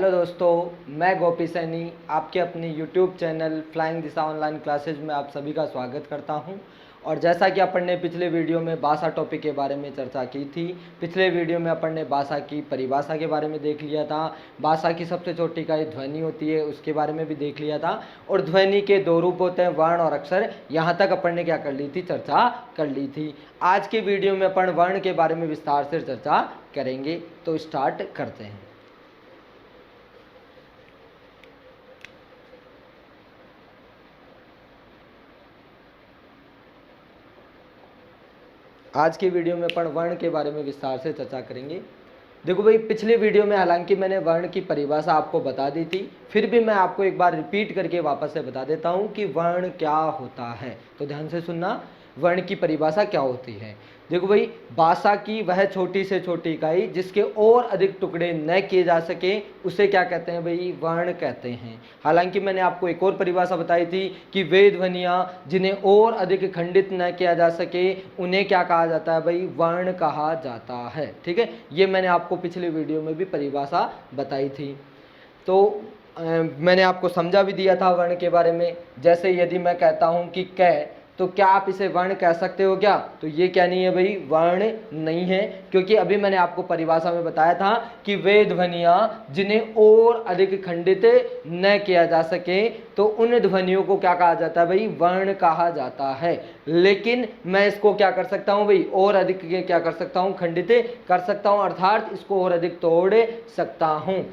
Hello दोस्तों, मैं गोपी सैनी आपके अपने यूट्यूब चैनल फ्लाइंग दिशा ऑनलाइन क्लासेज में आप सभी का स्वागत करता हूं। और जैसा कि अपन ने पिछले वीडियो में भाषा टॉपिक के बारे में चर्चा की थी। पिछले वीडियो में अपन ने भाषा की परिभाषा के बारे में देख लिया था। भाषा की सबसे छोटी इकाई ध्वनि होती है, उसके बारे में भी देख लिया था। और ध्वनि के दो रूप होते हैं, वर्ण और अक्षर। यहाँ तक अपन ने क्या कर ली थी, चर्चा कर ली थी। आज के वीडियो में अपन वर्ण के बारे में विस्तार से चर्चा करेंगे, तो स्टार्ट करते हैं। आज के वीडियो में अपन वर्ण के बारे में विस्तार से चर्चा करेंगे। देखो भाई, पिछले वीडियो में हालांकि मैंने वर्ण की परिभाषा आपको बता दी थी, फिर भी मैं आपको एक बार रिपीट करके वापस से बता देता हूं कि वर्ण क्या होता है। तो ध्यान से सुनना, वर्ण की परिभाषा क्या होती है। देखो भाई, भाषा की वह छोटी से छोटी इकाई जिसके और अधिक टुकड़े न किए जा सके उसे क्या कहते हैं भाई, वर्ण कहते हैं। हालांकि मैंने आपको एक और परिभाषा बताई थी कि वे ध्वनियाँ जिन्हें और अधिक खंडित न किया जा सके उन्हें क्या कहा जाता है भाई, वर्ण कहा जाता है। ठीक है, ये मैंने आपको पिछले वीडियो में भी परिभाषा बताई थी। तो मैंने आपको समझा भी दिया था वर्ण के बारे में। जैसे यदि मैं कहता हूँ कि क, तो क्या आप इसे वर्ण कह सकते हो क्या? तो ये क्या नहीं है भाई, वर्ण नहीं है, क्योंकि अभी मैंने आपको परिभाषा में बताया था कि वे ध्वनियाँ जिन्हें और अधिक खंडित न किया जा सके तो उन ध्वनियों को क्या कहा जाता है भाई, वर्ण कहा जाता है। लेकिन मैं इसको क्या कर सकता हूँ भाई, और अधिक क्या कर सकता हूँ, खंडित कर सकता हूँ, अर्थात इसको और अधिक तोड़ सकता हूँ।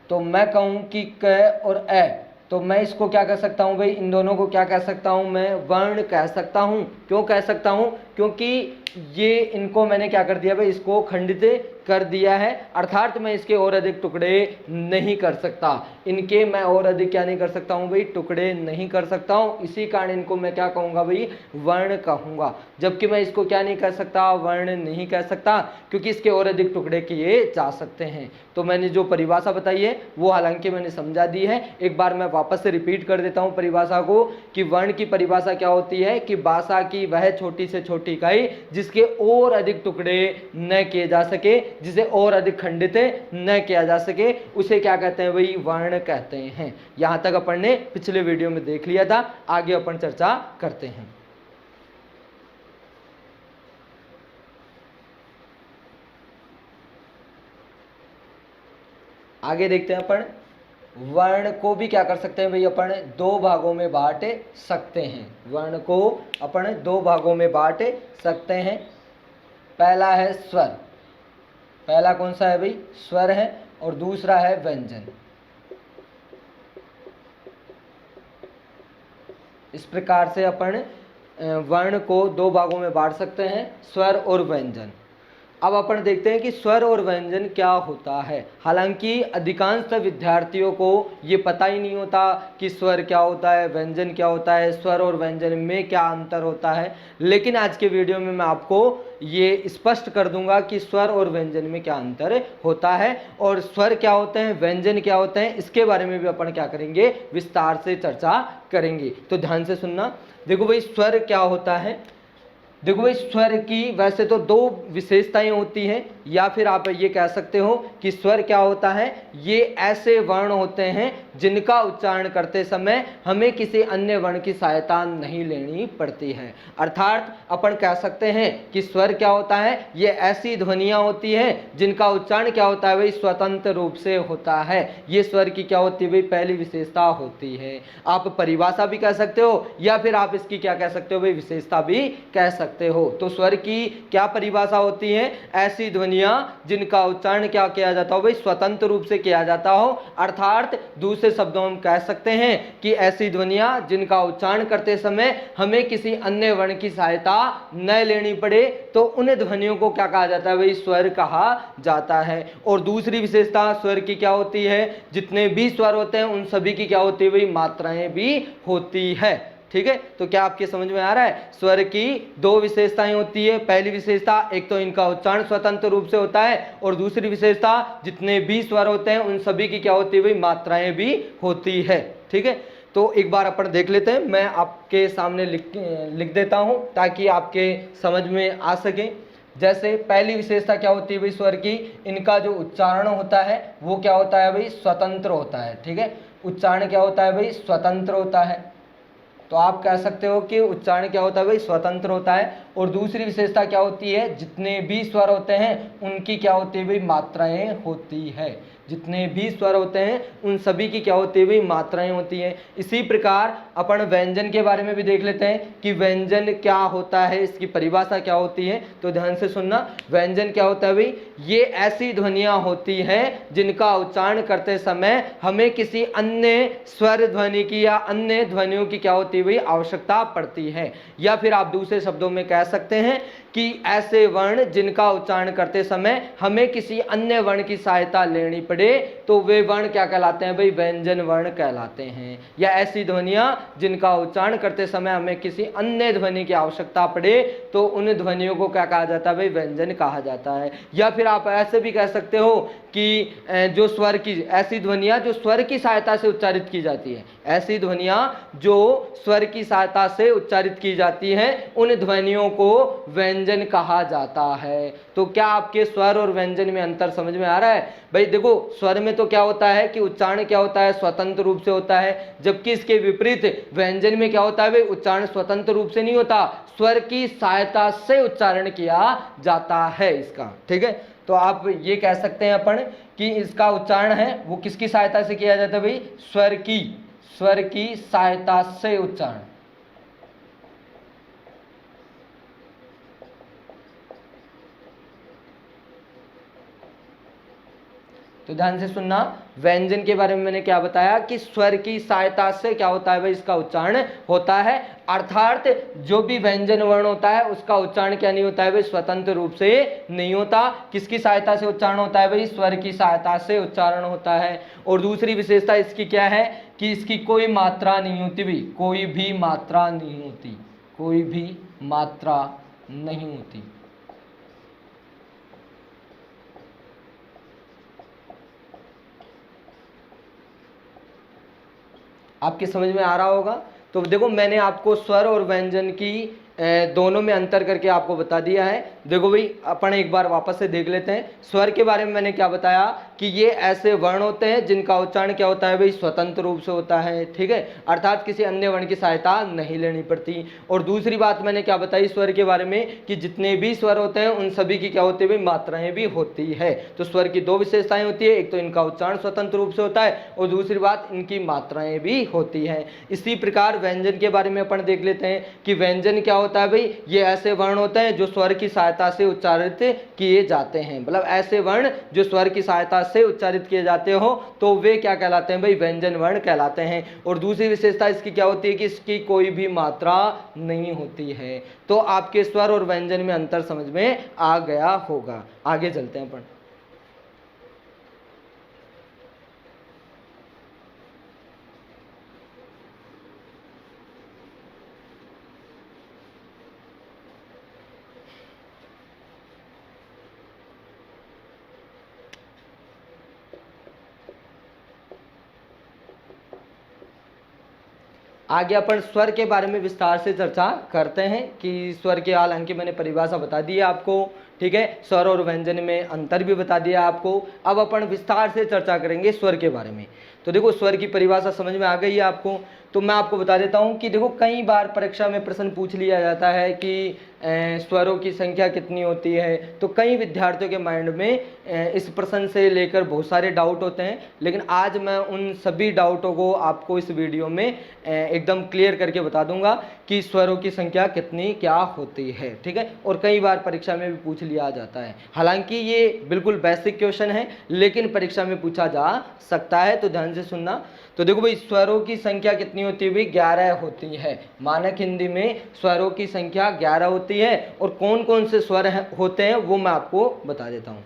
तो मैं कहूँ कि क और ए, तो मैं इसको क्या कह सकता हूँ भाई, इन दोनों को क्या कह सकता हूँ, मैं वर्ण कह सकता हूँ। क्यों कह सकता हूँ? क्योंकि ये इनको मैंने क्या कर दिया भाई, इसको खंडित कर दिया है, अर्थात मैं इसके और अधिक टुकड़े नहीं कर सकता। इनके मैं और अधिक क्या नहीं कर सकता हूँ भाई, टुकड़े नहीं कर सकता हूँ। इसी कारण इनको मैं क्या कहूँगा भाई, वर्ण कहूँगा। जबकि मैं इसको क्या नहीं कह सकता, वर्ण नहीं कह सकता, क्योंकि इसके और अधिक टुकड़े किए जा सकते हैं। तो मैंने जो परिभाषा बताई है वो हालांकि मैंने समझा दी है। एक बार मैं वापस से रिपीट कर देता हूँ परिभाषा को, कि वर्ण की परिभाषा क्या होती है कि भाषा की वह छोटी से छोटी इकाई जिसके और अधिक टुकड़े न किए जा सके, जिसे और अधिक खंडित न किया जा सके, उसे क्या कहते हैं भाई, वर्ण कहते हैं। यहां तक अपन ने पिछले वीडियो में देख लिया था। आगे अपन चर्चा करते हैं। आगे देखते हैं अपन, वर्ण को भी क्या कर सकते हैं भाई, अपन दो भागों में बांट सकते हैं। वर्ण को अपन दो भागों में बांट सकते हैं। पहला है स्वर, पहला कौन सा है भाई, स्वर है, और दूसरा है व्यंजन। इस प्रकार से अपन वर्ण को दो भागों में बांट सकते हैं, स्वर और व्यंजन। अब अपन देखते हैं कि स्वर और व्यंजन क्या होता है। हालांकि अधिकांश विद्यार्थियों को ये पता ही नहीं होता कि स्वर क्या होता है, व्यंजन क्या होता है, स्वर और व्यंजन में क्या अंतर होता है। लेकिन आज के वीडियो में मैं आपको ये स्पष्ट कर दूंगा कि स्वर और व्यंजन में क्या अंतर होता है, और स्वर क्या होते हैं, व्यंजन क्या होते हैं, इसके बारे में भी अपन क्या करेंगे, विस्तार से चर्चा करेंगे। तो ध्यान से सुनना। देखो भाई, स्वर क्या होता है। देखो भाई, स्वर की वैसे तो दो विशेषताएं होती हैं, या फिर आप ये कह सकते हो कि स्वर क्या होता है, ये ऐसे वर्ण होते हैं जिनका उच्चारण करते समय हमें किसी अन्य वर्ण की सहायता नहीं लेनी पड़ती है। अर्थात अपन कह सकते हैं कि स्वर क्या होता है, ये ऐसी ध्वनियां होती हैं जिनका उच्चारण क्या होता है भाई, स्वतंत्र रूप से होता है। ये स्वर की क्या होती है भाई, पहली विशेषता होती है। आप परिभाषा भी कह सकते हो, या फिर आप इसकी क्या कह सकते हो भाई, विशेषता भी कह सकते हो। तो स्वर की क्या परिभाषा होती है, ऐसी ध्वनियां जिनका उच्चारण क्या किया जाता हो भाई, स्वतंत्र रूप से किया जाता हो। अर्थात दूसरे शब्दों में कह सकते हैं कि ऐसी ध्वनियां जिनका उच्चारण करते समय हमें किसी अन्य वर्ण की सहायता न लेनी पड़े, तो उन ध्वनियों को क्या कहा जाता है भाई, स्वर कहा जाता है। और दूसरी विशेषता स्वर की क्या होती है, जितने भी स्वर होते हैं उन सभी की क्या होती है भाई, मात्राएं भी होती है। ठीक है, तो क्या आपके समझ में आ रहा है? स्वर की दो विशेषताएं होती है। पहली विशेषता, एक तो इनका उच्चारण स्वतंत्र रूप से होता है, और दूसरी विशेषता जितने भी स्वर होते हैं उन सभी की क्या होती है भाई, मात्राएं भी होती है। ठीक है, तो एक बार अपन देख लेते हैं। मैं आपके सामने लिख देता हूं ताकि आपके समझ में आ सके। जैसे पहली विशेषता क्या होती है भाई स्वर की, इनका जो उच्चारण होता है वो क्या होता है भाई, स्वतंत्र होता है। ठीक है, उच्चारण क्या होता है भाई, स्वतंत्र होता है। तो आप कह सकते हो कि उच्चारण क्या होता है भाई, स्वतंत्र होता है। और दूसरी विशेषता क्या होती है, जितने भी स्वर होते हैं उनकी क्या होती है भाई, मात्राएं होती है। जितने भी स्वर होते हैं उन सभी की क्या होती है भाई, मात्राएं होती हैं। इसी प्रकार अपन व्यंजन के बारे में भी देख लेते हैं कि व्यंजन क्या होता है, इसकी परिभाषा क्या होती है। तो ध्यान से सुनना, व्यंजन क्या होता है भाई, ये ऐसी ध्वनियां होती हैं जिनका उच्चारण करते समय हमें किसी अन्य स्वर ध्वनि की या अन्य ध्वनियों की क्या होती है भाई, आवश्यकता पड़ती है। या फिर आप दूसरे शब्दों में कह सकते हैं कि ऐसे वर्ण जिनका उच्चारण करते समय हमें किसी अन्य वर्ण की सहायता लेनी पड़े तो वे वर्ण क्या कहलाते हैं भाई, व्यंजन वर्ण कहलाते हैं। या ऐसी ध्वनियां जिनका उच्चारण करते समय हमें किसी अन्य ध्वनि की आवश्यकता पड़े तो उन ध्वनियों को क्या कहा जाता है भाई, व्यंजन कहा जाता है। या फिर आप ऐसे भी कह सकते हो कि जो स्वर की, ऐसी ध्वनियां जो स्वर की सहायता से उच्चारित की जाती है, ऐसी ध्वनियां जो स्वर की सहायता से उच्चारित की जाती हैं उन ध्वनियों को व्यंजन कहा जाता है। तो क्या आपके स्वर और व्यंजन में अंतर समझ में आ रहा है भाई? देखो, स्वर में तो क्या होता है कि उच्चारण क्या होता है, स्वतंत्र रूप से होता है, जबकि इसके विपरीत व्यंजन में क्या होता है भाई, उच्चारण स्वतंत्र रूप से नहीं होता, स्वर की सहायता से उच्चारण किया जाता है इसका। ठीक है, तो आप ये कह सकते हैं अपन कि इसका उच्चारण है वो किसकी सहायता से किया जाता है भाई, स्वर की सहायता से उच्चारण। तो ध्यान से सुनना, व्यंजन के बारे में मैंने क्या बताया कि स्वर की सहायता से क्या होता है भाई, इसका उच्चारण होता है। अर्थात जो भी व्यंजन वर्ण होता है उसका उच्चारण क्या नहीं होता है भाई, स्वतंत्र रूप से नहीं होता। किसकी सहायता से उच्चारण होता है भाई, स्वर की सहायता से उच्चारण होता है। और दूसरी विशेषता इसकी क्या है कि इसकी कोई मात्रा नहीं होती भाई, कोई भी मात्रा नहीं होती, कोई भी मात्रा नहीं होती। आपकी समझ में आ रहा होगा। तो देखो, मैंने आपको स्वर और व्यंजन की दोनों में अंतर करके आपको बता दिया है। देखो भाई, अपन एक बार वापस से देख लेते हैं। स्वर के बारे में मैंने क्या बताया कि ये ऐसे वर्ण होते हैं जिनका उच्चारण क्या होता है भाई, स्वतंत्र रूप से होता है। ठीक है, अर्थात किसी अन्य वर्ण की सहायता नहीं लेनी पड़ती। और दूसरी बात मैंने क्या बताई स्वर के बारे में कि जितने भी स्वर होते हैं उन सभी की क्या होती है भाई, मात्राएं भी होती है। तो स्वर की दो विशेषताएं होती है, एक तो इनका उच्चारण स्वतंत्र रूप से होता है और दूसरी बात इनकी मात्राएं भी होती है। इसी प्रकार व्यंजन के बारे में अपन देख लेते हैं कि व्यंजन क्या होता है भाई, ये ऐसे वर्ण होते हैं जो स्वर की सहायता से उच्चारित किए जाते हैं। मतलब ऐसे वर्ण जो स्वर की सहायता से उच्चारित किए जाते हो तो वे क्या कहलाते हैं भाई, व्यंजन वर्ण कहलाते हैं। और दूसरी विशेषता इसकी क्या होती है कि इसकी कोई भी मात्रा नहीं होती है। तो आपके स्वर और व्यंजन में अंतर समझ में आ गया होगा। आगे चलते हैं अपन। आगे अपन स्वर के बारे में विस्तार से चर्चा करते हैं कि स्वर की, हालांकि मैंने परिभाषा बता दी है आपको। ठीक है, स्वर और व्यंजन में अंतर भी बता दिया आपको। अब अपन विस्तार से चर्चा करेंगे स्वर के बारे में। तो देखो, स्वर की परिभाषा समझ में आ गई है आपको। तो मैं आपको बता देता हूं कि देखो, कई बार परीक्षा में प्रश्न पूछ लिया जाता है कि स्वरों की संख्या कितनी होती है। तो कई विद्यार्थियों के माइंड में इस प्रश्न से लेकर बहुत सारे डाउट होते हैं, लेकिन आज मैं उन सभी डाउटों को आपको इस वीडियो में एकदम क्लियर करके बता दूंगा कि स्वरों की संख्या कितनी क्या होती है। ठीक है, और कई बार परीक्षा में भी पूछ लिया जाता है। हालांकि ये बिल्कुल बेसिक क्वेश्चन है लेकिन परीक्षा में पूछा जा सकता है, तो ध्यान से सुनना। तो देखो भाई, स्वरों की संख्या कितनी होती है भाई, 11 होती है। मानक हिंदी में स्वरों की संख्या 11 होती है। और कौन कौन से स्वर होते हैं वो मैं आपको बता देता हूं।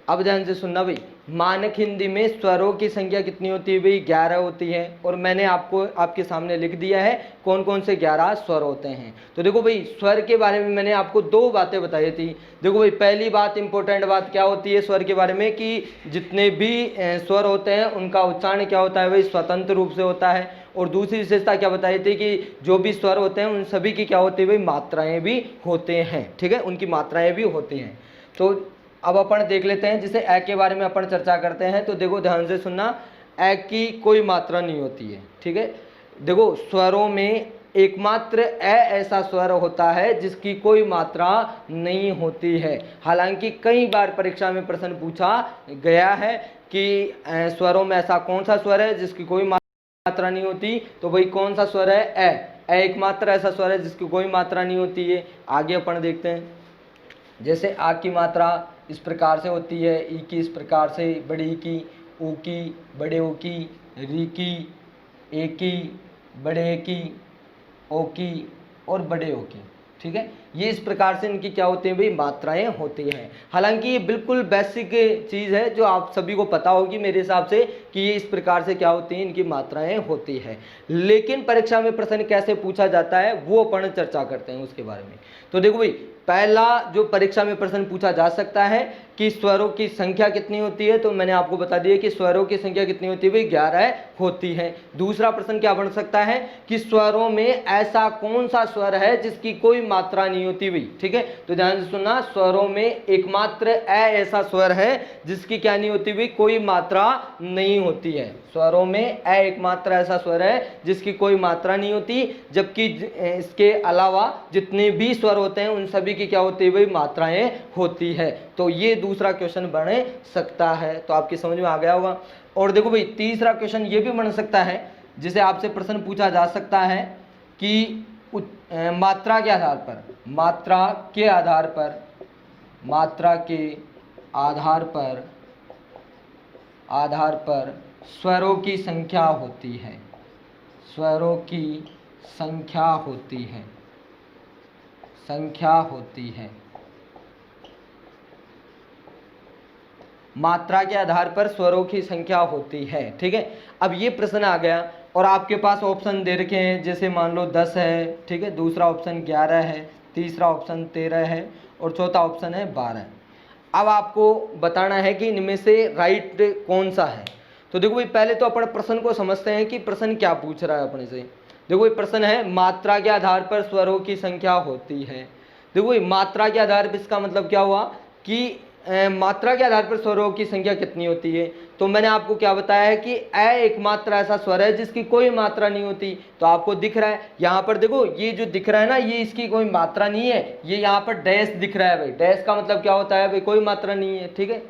अब ध्यान से सुनना भाई, मानक हिंदी में स्वरों की संख्या कितनी होती है भाई? 11 होती है। और मैंने आपको आपके सामने लिख दिया है कौन कौन से 11 स्वर होते हैं। तो देखो भाई, स्वर के बारे में मैंने आपको 2 बातें बताई थी। देखो भाई, पहली बात, इंपॉर्टेंट बात क्या होती है स्वर के बारे में, कि जितने भी स्वर होते हैं उनका उच्चारण क्या होता है भाई? स्वतंत्र रूप से होता है। और दूसरी विशेषता क्या बताई थी कि जो भी स्वर होते हैं उन सभी की क्या होती है भाई? मात्राएं भी होते हैं। ठीक है, उनकी मात्राएं भी होती हैं। तो अब अपन देख लेते हैं, जैसे ए के बारे में अपन चर्चा करते हैं। तो देखो ध्यान से सुनना, ए की कोई मात्रा नहीं होती है। ठीक है, देखो स्वरों में एकमात्र ए ऐसा स्वर होता है जिसकी कोई मात्रा नहीं होती है। हालांकि कई बार परीक्षा में प्रश्न पूछा गया है कि स्वरों में ऐसा कौन सा स्वर है जिसकी कोई मात्रा नहीं होती। तो भाई कौन सा स्वर है? ए एकमात्र ऐसा स्वर है जिसकी कोई मात्रा नहीं होती है। आगे अपन देखते हैं, जैसे आ की मात्रा इस प्रकार से होती है, ई की इस प्रकार से, बड़ी ई की, ऊ की, बड़े ओ की, री की, ए की, बड़े ए की, ओ की और बड़े ओ की। ठीक है, ये इस प्रकार से इनकी क्या होती है भाई? मात्राएं होती हैं। हालांकि ये बिल्कुल बेसिक चीज़ है जो आप सभी को पता होगी मेरे हिसाब से, कि ये इस प्रकार से क्या होती हैं, इनकी मात्राएं होती है। लेकिन परीक्षा में प्रश्न कैसे पूछा जाता है वो अपन चर्चा करते हैं उसके बारे में। तो देखो भाई, पहला जो परीक्षा में प्रश्न पूछा जा सकता है कि स्वरों की संख्या कितनी होती है, तो मैंने आपको बता दिया कि स्वरों की संख्या कितनी होती है भाई? 11 होती है। दूसरा प्रश्न क्या बन सकता है कि स्वरों में ऐसा कौन सा स्वर है जिसकी कोई मात्रा नहीं होती भाई? ठीक है, तो ध्यान से सुनना, स्वरों में एकमात्र ए ऐसा स्वर है जिसकी क्या नहीं होती भाई? कोई मात्रा नहीं होती है। स्वरों में ए एकमात्र ऐसा स्वर है जिसकी कोई मात्रा नहीं होती, जबकि इसके अलावा जितने भी स्वर होते हैं उन सभी की क्या होती है भाई? मात्राएं होती है। तो ये दूसरा क्वेश्चन बन सकता है। तो आपकी समझ में आ गया होगा। और देखो भाई, तीसरा क्वेश्चन ये भी बन सकता है, जिसे आपसे प्रश्न पूछा जा सकता है कि मात्रा के आधार पर, मात्रा के आधार पर, मात्रा के आधार पर स्वरों की संख्या होती है, स्वरों की संख्या होती है, संख्या होती है। मात्रा के आधार पर स्वरों की संख्या होती है। ठीक है, अब ये प्रश्न आ गया और आपके पास ऑप्शन दे रखे हैं, जैसे मान लो 10 है, ठीक है, दूसरा ऑप्शन 11 है, तीसरा ऑप्शन 13 है और चौथा ऑप्शन है 12। अब आपको बताना है कि इनमें से राइट कौन सा है। तो देखो भाई, पहले तो अपन प्रश्न को समझते हैं कि प्रश्न क्या पूछ रहा है अपने से। देखो भाई, प्रश्न है मात्रा के आधार पर स्वरों की संख्या होती है। देखो भाई, मात्रा के आधार पर इसका मतलब क्या हुआ कि मात्रा के आधार पर स्वरों की संख्या कितनी होती है। तो मैंने आपको क्या बताया है कि ए एकमात्र ऐसा स्वर है जिसकी कोई मात्रा नहीं होती। तो आपको दिख रहा है यहाँ पर, देखो ये जो दिख रहा है ना, ये इसकी कोई मात्रा नहीं है। ये यहाँ पर डैश दिख रहा है भाई, डैश का मतलब क्या होता है भाई? कोई मात्रा नहीं है। ठीक है,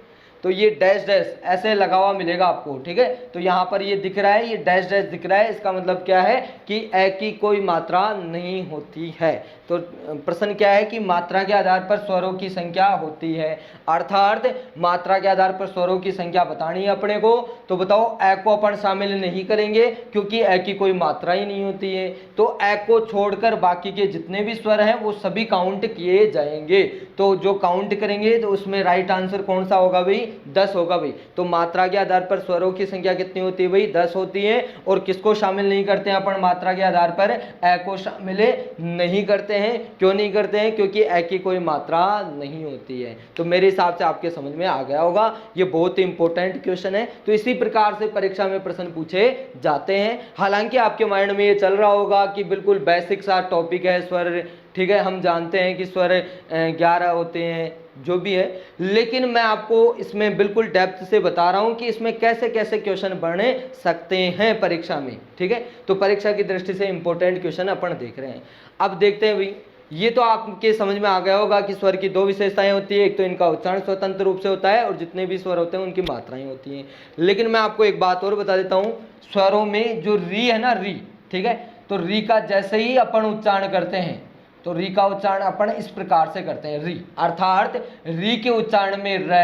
तो ये डैश डैश ऐसे लगा हुआ मिलेगा आपको। ठीक है, तो यहाँ पर ये दिख रहा है, ये डैश डैश दिख रहा है, इसका मतलब क्या है कि ए की कोई मात्रा नहीं होती है। तो प्रश्न क्या है कि मात्रा के आधार पर स्वरों की संख्या होती है, अर्थात मात्रा के आधार पर स्वरों की संख्या बतानी है अपने को। तो बताओ, ए को अपन शामिल नहीं करेंगे क्योंकि ए की कोई मात्रा ही नहीं होती है। तो ए को छोड़कर बाकी के जितने भी स्वर हैं वो सभी काउंट किए जाएंगे। तो जो काउंट करेंगे तो उसमें राइट आंसर कौन सा होगा भाई? 10 होगा भाई। तो मात्रा के आधार पर स्वरों की संख्या कितनी होती है भाई? 10 होती है। और किसको शामिल नहीं करते हैं अपन मात्रा के आधार पर? ए को शामिल नहीं करते हैं। क्यों नहीं करते हैं? क्योंकि ए की कोई मात्रा नहीं होती है। तो मेरे हिसाब से आपके समझ में आ गया होगा, ये बहुत ही इंपॉर्टेंट क्वेश्चन है। तो इसी प्रकार से परीक्षा में प्रश्न पूछे जाते हैं। हालांकि आपके माइंड में ये चल रहा होगा कि बिल्कुल बेसिक सा टॉपिक है स्वर। ठीक है, हम जानते हैं कि स्वर 11 होते हैं, जो भी है, लेकिन मैं आपको इसमें बिल्कुल डेप्थ से बता रहा हूं कि इसमें कैसे कैसे क्वेश्चन बन सकते हैं परीक्षा में। ठीक है, तो परीक्षा की दृष्टि से इंपॉर्टेंट क्वेश्चन अपन देख रहे हैं। अब देखते हैं भाई, ये तो आपके समझ में आ गया होगा कि स्वर की 2 विशेषताएं होती है, एक तो इनका उच्चारण स्वतंत्र रूप से होता है और जितने भी स्वर होते हैं उनकी मात्राएं होती हैं। लेकिन मैं आपको एक बात और बता देता हूं, स्वरों में जो री है ना, री, ठीक है, तो री का जैसे ही अपन उच्चारण करते हैं तो री का उच्चारण अपन इस प्रकार से करते हैं, री, अर्थात री के उच्चारण में र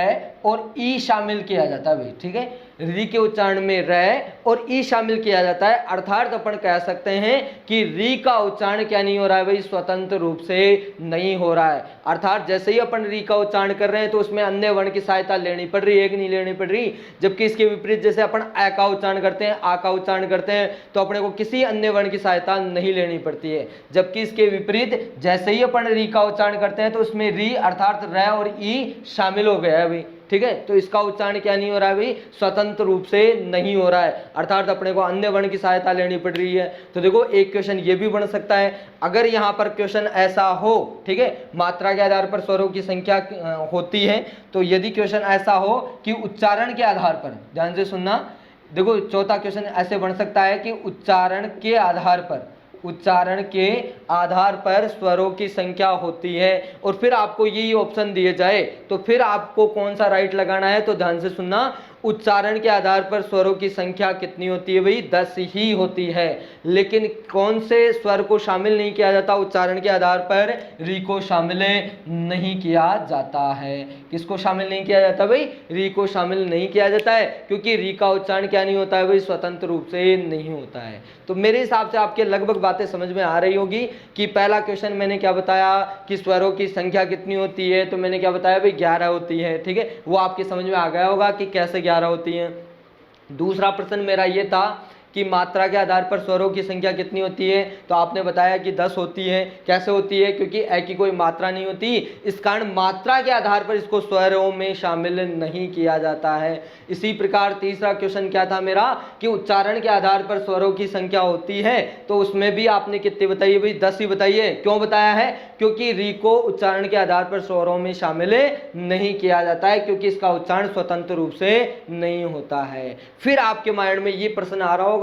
और ई शामिल किया जाता है भाई, ठीक है। री के उच्चारण में र और ई शामिल किया जाता है, अर्थात अपन कह सकते हैं कि री का उच्चारण क्या नहीं हो रहा है भाई, स्वतंत्र रूप से नहीं हो रहा है। अर्थात जैसे ही अपन री का उच्चारण कर रहे हैं तो उसमें अन्य वर्ण की सहायता लेनी पड़ रही है कि नहीं लेनी पड़ रही, जबकि इसके विपरीत जैसे अपन अ का उच्चारण करते हैं, आ का उच्चारण करते हैं तो अपने को किसी अन्य वर्ण की सहायता नहीं लेनी पड़ती है। जबकि इसके विपरीत जैसे ही अपन री का उच्चारण करते हैं तो उसमें री अर्थात र और ई शामिल हो गया है भाई, ठीक है। तो इसका उच्चारण क्या नहीं हो रहा है भाई, स्वतंत्र रूप से नहीं हो रहा है, अर्थात अपने को अन्य वर्ण की सहायता लेनी पड़ रही है। तो देखो एक क्वेश्चन ये भी बन सकता है, अगर यहाँ पर क्वेश्चन ऐसा हो, ठीक है, मात्रा के आधार पर स्वरों की संख्या होती है, तो यदि क्वेश्चन ऐसा हो कि उच्चारण के आधार पर, ध्यान से सुनना, देखो चौथा क्वेश्चन ऐसे बन सकता है कि उच्चारण के आधार पर स्वरों की संख्या होती है और फिर आपको यही ऑप्शन दिए जाए तो फिर आपको कौन सा राइट लगाना है, तो ध्यान से सुनना, उच्चारण के आधार पर स्वरों की संख्या कितनी होती है भाई, 10 ही होती है। लेकिन कौन से स्वर को शामिल नहीं किया जाता उच्चारण के आधार पर, री को शामिल नहीं किया जाता है। किसको शामिल नहीं किया जाता भाई, री को शामिल नहीं किया जाता है, क्योंकि री का उच्चारण क्या नहीं होता है भाई, स्वतंत्र रूप से नहीं होता है। तो मेरे हिसाब से आपके लगभग बातें समझ में आ रही होगी कि पहला क्वेश्चन मैंने क्या बताया कि स्वरों की संख्या कितनी होती है, तो मैंने क्या बताया भाई 11 होती है, ठीक है, वो आपके समझ में आ गया होगा कि कैसे 11 होती है। दूसरा प्रश्न मेरा ये था कि मात्रा के आधार पर स्वरों की संख्या कितनी होती है, तो आपने बताया कि 10 होती है। कैसे होती है, क्योंकि ए की कोई मात्रा नहीं होती, इस कारण मात्रा के आधार पर इसको स्वरों में शामिल नहीं किया जाता है। इसी प्रकार तीसरा क्वेश्चन क्या था मेरा कि उच्चारण के आधार पर स्वरों की संख्या होती है, तो उसमें भी आपने कितनी बताई भाई, 10 ही बताइए। क्यों बताया है, क्योंकि री को उच्चारण के आधार पर स्वरों में शामिल नहीं किया जाता है, क्योंकि इसका उच्चारण स्वतंत्र रूप से नहीं होता है। फिर आपके माइंड में ये प्रश्न आ रहा होगा,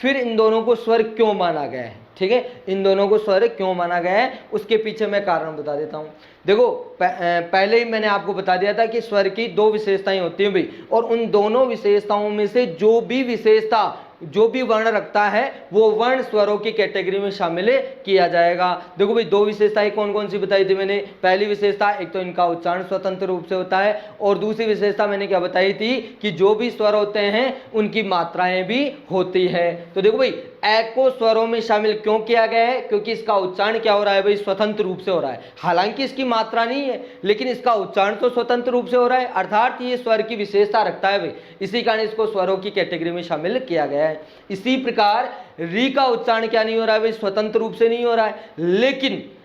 फिर इन दोनों को स्वर क्यों माना गया है, ठीक है, इन दोनों को स्वर क्यों माना गया है, उसके पीछे मैं कारण बता देता हूं। देखो पहले ही मैंने आपको बता दिया था कि स्वर की 2 विशेषताएं होती हैं भाई, और उन दोनों विशेषताओं में से जो भी विशेषता जो भी वर्ण रखता है वो वर्ण स्वरों की कैटेगरी में शामिल किया जाएगा। देखो भाई 2 विशेषताएं कौन कौन सी बताई थी मैंने, पहली विशेषता एक तो इनका उच्चारण स्वतंत्र रूप से होता है, और दूसरी विशेषता मैंने क्या बताई थी कि जो भी स्वर होते हैं उनकी मात्राएं भी होती है। तो देखो भाई ए को स्वरों में शामिल क्यों किया गया है, क्योंकि इसका उच्चारण क्या हो रहा है भाई, स्वतंत्र रूप से हो रहा है। हालांकि इसकी मात्रा नहीं है, लेकिन इसका उच्चारण तो स्वतंत्र रूप से हो रहा है, अर्थात ये स्वर की विशेषता रखता है भाई, इसी कारण इसको स्वरों की कैटेगरी में शामिल किया गया है। इसी प्रकार री का उच्चारण क्या नहीं हो रहा है भाई, स्वतंत्र रूप से नहीं हो रहा है,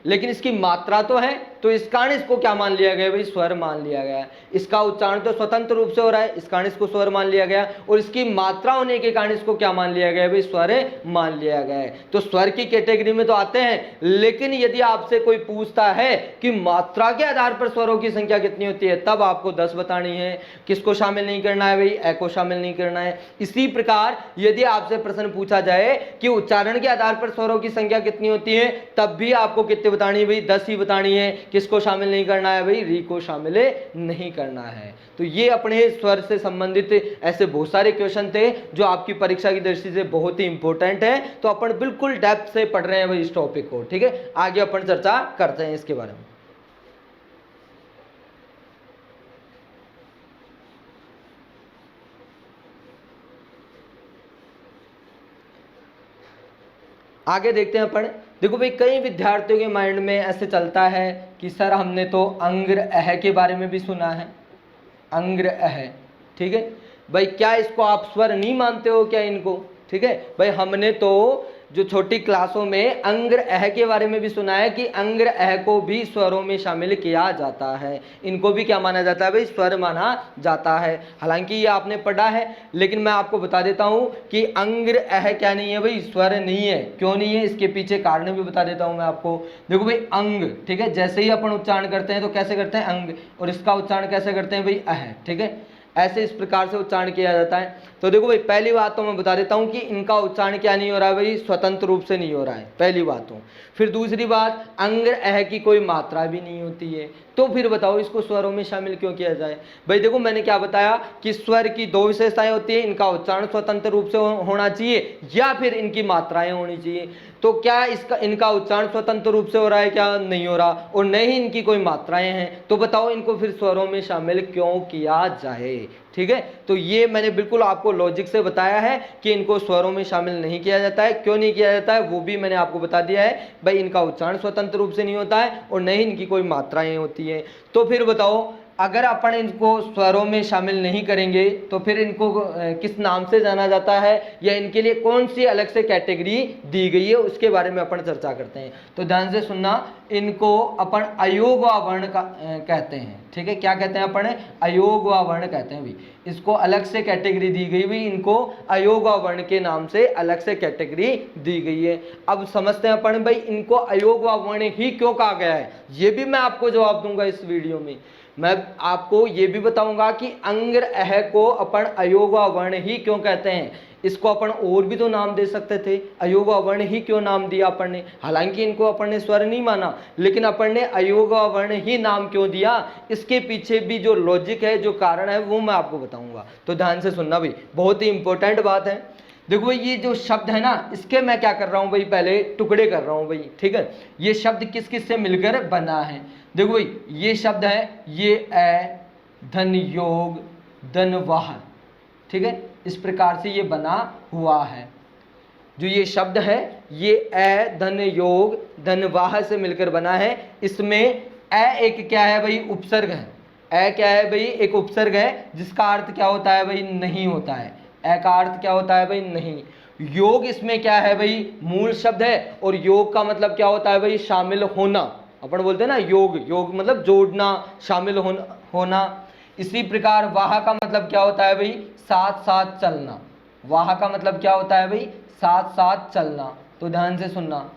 लेकिन इसकी मात्रा तो है, तो इस कारण इसको क्या मान लिया गया भाई, स्वर मान लिया गया। इसका उच्चारण तो स्वतंत्र रूप से हो रहा है, इस कारण इसको स्वर मान लिया गया, और इसकी मात्रा होने के कारण इसको क्या मान लिया गया भाई, स्वर मान लिया गया है। तो स्वर की कैटेगरी में तो आते हैं, लेकिन यदि आपसे कोई पूछता है कि मात्रा के आधार पर स्वरों की संख्या कितनी होती है, तब आपको 10 बतानी है। किसको शामिल नहीं करना है भाई, ए को शामिल नहीं करना है। इसी प्रकार यदि आपसे प्रश्न पूछा जाए कि उच्चारण के आधार पर स्वरों की संख्या कितनी होती है, तब भी आपको कितनी बतानी है भाई, 10 ही बतानी है। किसको शामिल नहीं करना है भाई, री को शामिल नहीं करना है। तो ये अपने स्वर से संबंधित ऐसे बहुत सारे क्वेश्चन थे जो आपकी परीक्षा की दृष्टि से बहुत ही इंपॉर्टेंट है, तो अपन बिल्कुल डेप्थ से पढ़ रहे हैं भाई इस टॉपिक को, ठीक है। आगे अपन चर्चा करते हैं इसके बारे में। आगे देखते हैं अपन। देखो भाई कई विद्यार्थियों के माइंड में ऐसे चलता है कि सर हमने तो अंग्र अह के बारे में भी सुना है, अंग्र अह, ठीक है भाई, क्या इसको आप स्वर नहीं मानते हो क्या इनको, ठीक है भाई। हमने तो जो छोटी क्लासों में अंग्र अह के बारे में भी सुना है कि अंग्र अह को भी स्वरों में शामिल किया जाता है, इनको भी क्या माना जाता है भाई, स्वर माना जाता है। हालांकि ये आपने पढ़ा है, लेकिन मैं आपको बता देता हूं कि अंग्र अह क्या नहीं है भाई, स्वर नहीं है। क्यों नहीं है, इसके पीछे कारण भी बता देता हूं मैं आपको। देखो भाई अंग, ठीक है, जैसे ही अपन उच्चारण करते हैं तो कैसे करते हैं, अंग, और इसका उच्चारण कैसे करते हैं भाई, अह, ठीक है, ऐसे इस प्रकार से उच्चारण किया जाता है। तो देखो भाई पहली बात तो मैं बता देता हूं कि इनका उच्चारण क्या नहीं हो रहा है भाई, स्वतंत्र रूप से नहीं हो रहा है, पहली बात तो। फिर दूसरी बात, अंग्र अह की कोई मात्रा भी नहीं होती है। तो फिर बताओ इसको स्वरों में शामिल क्यों किया जाए। भाई देखो मैंने क्या बताया कि स्वर की दो विशेषताएं होती है, इनका उच्चारण स्वतंत्र रूप से होना चाहिए या फिर इनकी मात्राएं होनी चाहिए। तो क्या इसका इनका उच्चारण स्वतंत्र रूप से हो रहा है, क्या नहीं हो रहा, और न ही इनकी कोई मात्राएं हैं, तो बताओ इनको फिर स्वरों में शामिल क्यों किया जाए। ठीक है, तो ये मैंने बिल्कुल आपको लॉजिक से बताया है कि इनको स्वरों में शामिल नहीं किया जाता है। क्यों नहीं किया जाता है वो भी मैंने आपको बता दिया है। भाई इनका उच्चारण स्वतंत्र रूप से नहीं होता है और न ही इनकी कोई मात्राएं होती हैं। तो फिर बताओ अगर अपन इनको स्वरों में शामिल नहीं करेंगे तो फिर इनको किस नाम से जाना जाता है, या इनके लिए कौन सी अलग से कैटेगरी दी गई है, उसके बारे में अपन चर्चा करते हैं। तो ध्यान से सुनना, इनको अपन अयोग व वर्ण का कहते हैं। ठीक है, क्या कहते हैं अपन, अयोग व वर्ण कहते हैं। भी इसको अलग से कैटेगरी दी गई हुई, इनको अयोग व वर्ण के नाम से अलग से कैटेगरी दी गई है। अब समझते हैं अपन भाई इनको अयोग व वर्ण ही क्यों कहा गया है, ये भी मैं आपको जवाब दूंगा इस वीडियो में। मैं आपको ये भी बताऊंगा कि अंग्र अह को अपन अयोग व वर्ण ही क्यों कहते हैं। इसको अपन और भी तो नाम दे सकते थे, अयोग व वर्ण ही क्यों नाम दिया अपन ने, हालांकि इनको अपन ने स्वर नहीं माना, लेकिन अपन ने अयोग व वर्ण ही नाम क्यों दिया, इसके पीछे भी जो लॉजिक है, जो कारण है, वो मैं आपको बताऊंगा। तो ध्यान से सुनना भाई, बहुत ही इंपॉर्टेंट बात है। देखो भाई ये जो शब्द है ना, इसके मैं क्या कर रहा हूं भाई, पहले टुकड़े कर रहा हूं भाई। ठीक है, ये शब्द किस किस से मिलकर बना है। देखो भाई ये शब्द है, ये ए धन योग धन वाह। ठीक है, इस प्रकार से ये बना हुआ है। जो ये शब्द है ये ए धन योग धन वाह से मिलकर बना है। इसमें ए एक क्या है भाई, उपसर्ग है। ए क्या है भाई, एक उपसर्ग है, जिसका अर्थ क्या होता है भाई, नहीं होता है। ए का अर्थ क्या होता है भाई, नहीं। योग इसमें क्या है भाई, मूल शब्द है, और योग का मतलब क्या होता है भाई, शामिल होना। अपन बोलते हैं ना योग, योग मतलब जोड़ना, शामिल होना। इसी प्रकार वाह का मतलब क्या होता है भाई, साथ साथ चलना। वाह का मतलब क्या होता है भाई, साथ साथ चलना। तो ध्यान से सुनना,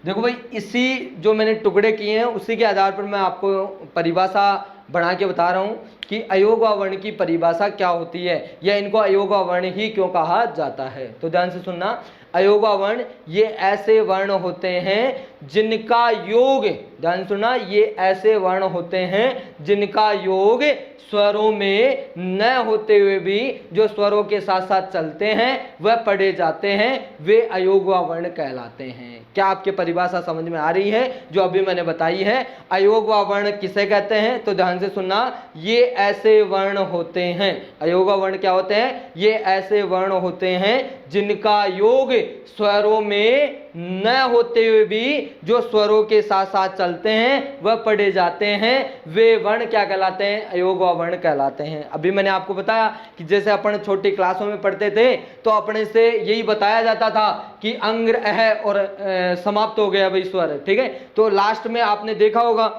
देखो भाई इसी जो मैंने टुकड़े किए हैं उसी के आधार पर मैं आपको परिभाषा बना के बता रहा हूं कि अयोग व वर्ण की परिभाषा क्या होती है, या इनको अयोग व वर्ण ही क्यों कहा जाता है। तो ध्यान से सुनना, अयोग व वर्ण ये ऐसे वर्ण होते हैं जिनका योग, ध्यान सुनना, ये ऐसे वर्ण होते हैं जिनका योग स्वरों में न होते हुए भी जो स्वरों के साथ साथ चलते हैं वह पढ़े जाते हैं, वे अयोग व वर्ण कहलाते हैं। क्या आपके परिभाषा समझ में आ रही है जो अभी मैंने बताई है। अयोग व वर्ण किसे कहते हैं, तो ध्यान से सुनना, ये ऐसे वर्ण होते हैं। अयोग व वर्ण क्या होते हैं, ये ऐसे वर्ण होते हैं जिनका योग स्वरों में न होते हुए भी जो स्वरों के साथ साथ चलते हैं वह पढ़े जाते हैं, वे वर्ण क्या कहलाते हैं, अयोग व वर्ण कहलाते हैं। अभी मैंने आपको बताया कि जैसे अपन छोटी क्लासों में पढ़ते थे तो अपने से यही बताया जाता था कि अंग्र अह और समाप्त हो गया भाई स्वर। ठीक है, तो लास्ट में आपने देखा होगा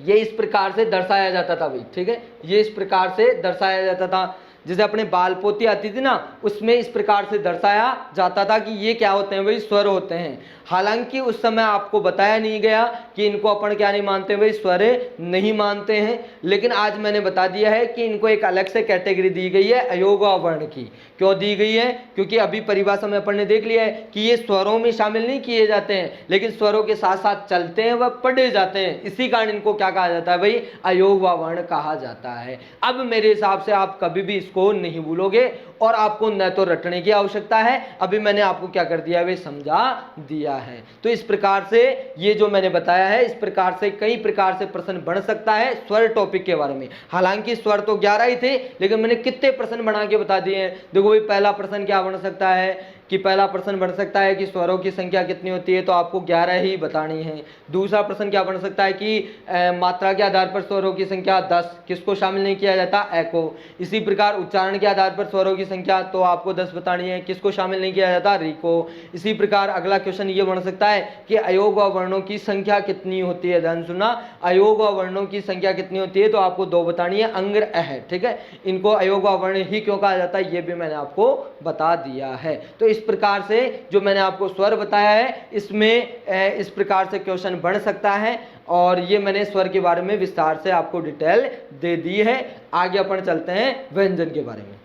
ये इस प्रकार से दर्शाया जाता था भाई। ठीक है, ये इस प्रकार से दर्शाया जाता था, जैसे अपने बाल पोती आती थी ना, उसमें इस प्रकार से दर्शाया जाता था कि ये क्या होते हैं भाई, स्वर होते हैं। हालांकि उस समय आपको बताया नहीं गया कि इनको अपन क्या नहीं मानते भाई, स्वर नहीं मानते हैं, लेकिन आज मैंने बता दिया है कि इनको एक अलग से कैटेगरी दी गई है अयोग व वर्ण की। क्यों दी गई है, क्योंकि अभी परिभाषा में अपन ने देख लिया है कि ये स्वरों में शामिल नहीं किए जाते हैं, लेकिन स्वरों के साथ साथ चलते हैं, वह पढ़े जाते हैं, इसी कारण इनको क्या कहा जाता है भाई, अयोग व वर्ण कहा जाता है। अब मेरे हिसाब से आप कभी भी इसको नहीं भूलोगे और आपको न तो रटने की आवश्यकता है, अभी मैंने आपको क्या कर दिया वे समझा दिया है। तो इस प्रकार से ये जो मैंने बताया है, इस प्रकार से कई प्रकार से प्रश्न बन सकता है स्वर टॉपिक के बारे में। हालांकि स्वर तो 11 ही थे, लेकिन मैंने कितने प्रश्न बना के बता दिए हैं। देखो भाई पहला प्रश्न क्या बन सकता है कि पहला प्रश्न बन सकता है कि स्वरों की संख्या कितनी होती है, तो आपको 11 ही बतानी है। दूसरा प्रश्न क्या बन सकता है कि मात्रा के आधार पर स्वरों की संख्या 10, किसको शामिल नहीं किया जाता, ए को। इसी प्रकार उच्चारण के आधार पर स्वरों की संख्या तो आपको 10 बतानी है, किसको शामिल नहीं किया जाता, री को। इसी प्रकार अगला क्वेश्चन ये बन सकता है कि अयोग व वर्णों की संख्या कितनी होती है, ध्यान सुनना, अयोग व वर्णों की संख्या कितनी होती है, तो आपको 2 बतानी है, अंग्र अह। ठीक है, इनको अयोग व वर्ण ही क्यों कहा जाता है ये भी मैंने आपको बता दिया है। तो इस प्रकार से जो मैंने आपको स्वर बताया है, इसमें इस प्रकार से क्वेश्चन बन सकता है, और ये मैंने स्वर के बारे में विस्तार से आपको डिटेल दे दी है। आगे अपन चलते हैं व्यंजन के बारे में।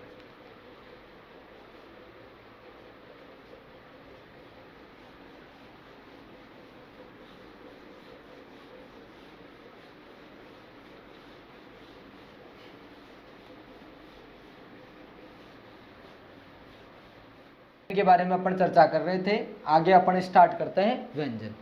के बारे में अपन चर्चा कर रहे थे। आगे अपन स्टार्ट करते हैं व्यंजन।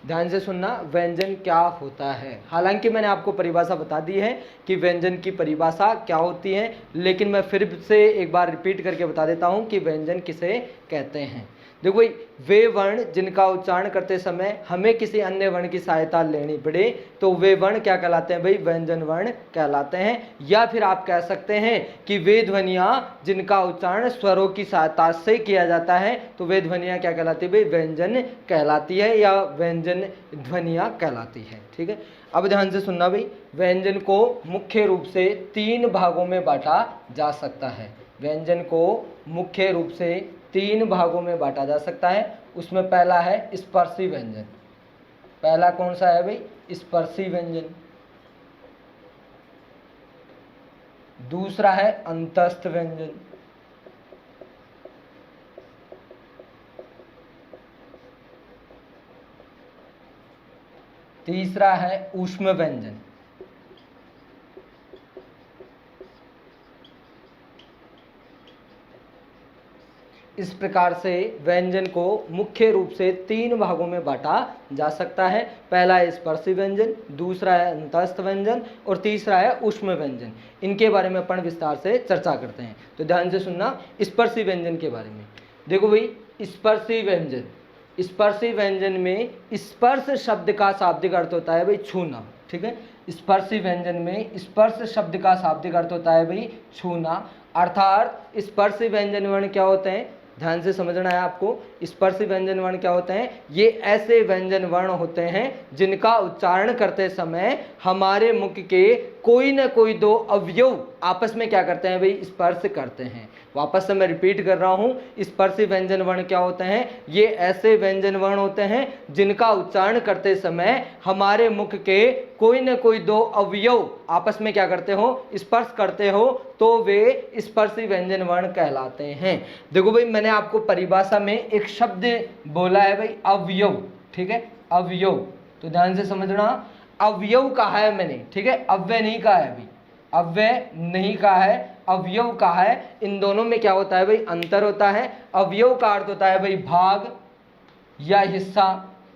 ध्यान से सुनना, व्यंजन क्या होता है। हालांकि मैंने आपको परिभाषा बता दी है कि व्यंजन की परिभाषा क्या होती है, लेकिन मैं फिर से एक बार रिपीट करके बता देता हूं कि व्यंजन किसे कहते हैं। देखो भाई, वे वर्ण जिनका उच्चारण करते समय हमें किसी अन्य वर्ण की सहायता लेनी पड़े तो वे वर्ण क्या कहलाते हैं भाई, व्यंजन वर्ण कहलाते हैं। या फिर आप कह सकते हैं कि वे ध्वनियाँ जिनका उच्चारण स्वरों की सहायता से किया जाता है तो वे ध्वनियाँ क्या कहलाती है भाई, व्यंजन कहलाती है या व्यंजन ध्वनियाँ कहलाती है। ठीक है, अब ध्यान से सुनना भाई, व्यंजन को मुख्य रूप से 3 भागों में बांटा जा सकता है। व्यंजन को मुख्य रूप से 3 भागों में बांटा जा सकता है। उसमें पहला है स्पर्शी व्यंजन। पहला कौन सा है भाई, स्पर्शी व्यंजन। दूसरा है अंतस्थ व्यंजन। तीसरा है ऊष्म व्यंजन। इस प्रकार से व्यंजन को मुख्य रूप से 3 भागों में बांटा जा सकता है। पहला है स्पर्शी व्यंजन, दूसरा है अंतस्थ व्यंजन और तीसरा है ऊष्म व्यंजन। इनके बारे में अपन विस्तार से चर्चा करते हैं। तो ध्यान से सुनना, स्पर्शी व्यंजन के बारे में। देखो भाई, स्पर्शी व्यंजन, स्पर्शी व्यंजन में स्पर्श शब्द का शाब्दिक अर्थ होता है भाई छूना। ठीक है, स्पर्शी व्यंजन में स्पर्श शब्द का शाब्दिक अर्थ होता है भाई छूना। अर्थात स्पर्शी व्यंजन वर्ण क्या होते हैं, ध्यान से समझना है आपको। स्पर्शी व्यंजन वर्ण क्या होते हैं, ये ऐसे व्यंजन वर्ण होते हैं जिनका उच्चारण करते समय हमारे मुख के कोई न कोई 2 अवयव आपस में क्या करते हैं भाई, स्पर्श करते हैं। वापस से मैं रिपीट कर रहा हूं, स्पर्शी व्यंजन वर्ण क्या होते हैं, ये ऐसे व्यंजन वर्ण होते हैं जिनका उच्चारण करते समय हमारे मुख के कोई न कोई 2 अवयव आपस में क्या करते हो, स्पर्श करते हो, तो वे स्पर्शी व्यंजन वर्ण कहलाते हैं। देखो भाई, मैंने आपको परिभाषा में एक शब्द बोला है भाई, अवयव। ठीक है, अवयव, तो ध्यान से समझना, अवयव कहा है मैंने। ठीक है, अव्यय नहीं कहा है अभी, अव्यय नहीं कहा है, अवयव कहा है। इन दोनों में क्या होता है भाई, अंतर होता है। अवयव का अर्थ होता है भाई भाग या हिस्सा,